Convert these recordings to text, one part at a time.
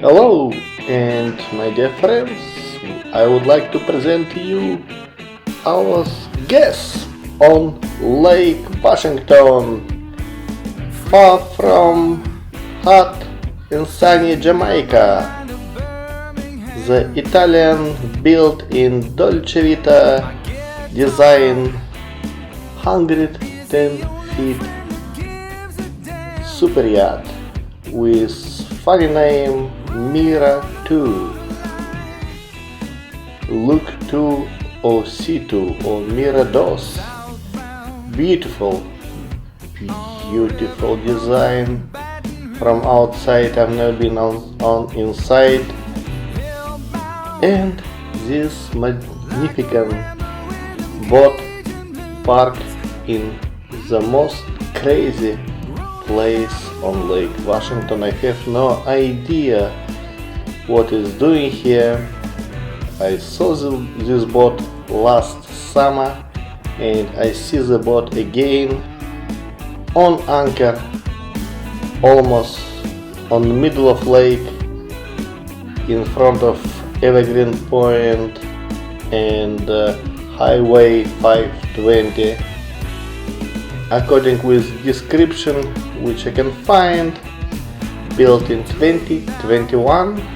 Hello, and my dear friends, I would like to present to you our guests on Lake Washington, far from hot and sunny Jamaica. The Italian built in Dolcevita design 110 feet Superyacht with funny name Mira Two, Look 2 or C2 or Mira Dos. Beautiful design from outside. I've never been on inside. And this magnificent boat parked in the most crazy place on Lake Washington. I have no idea what it's doing here. I saw this boat last summer and I see the boat again on anchor, almost on the middle of lake, in front of Evergreen Point and Highway 520. According with description which I can find, built in 2021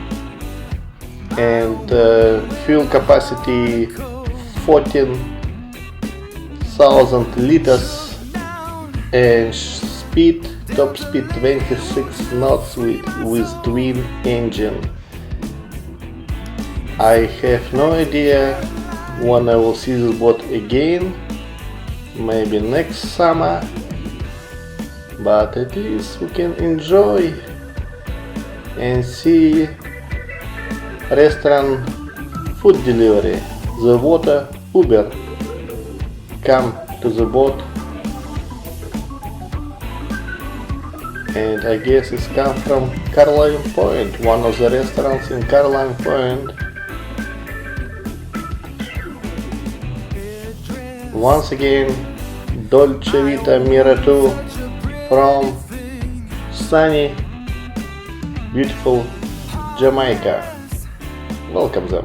and fuel capacity 14,000 liters and top speed 26 knots with twin engine. I have no idea when I will see this boat again, maybe next summer, but at least we can enjoy and see restaurant food delivery. The water Uber come to the boat, and I guess it's come from Caroline Point, one of the restaurants in Caroline Point. Once again, Dolcevita Mira Two from sunny, beautiful Jamaica. Welcome them.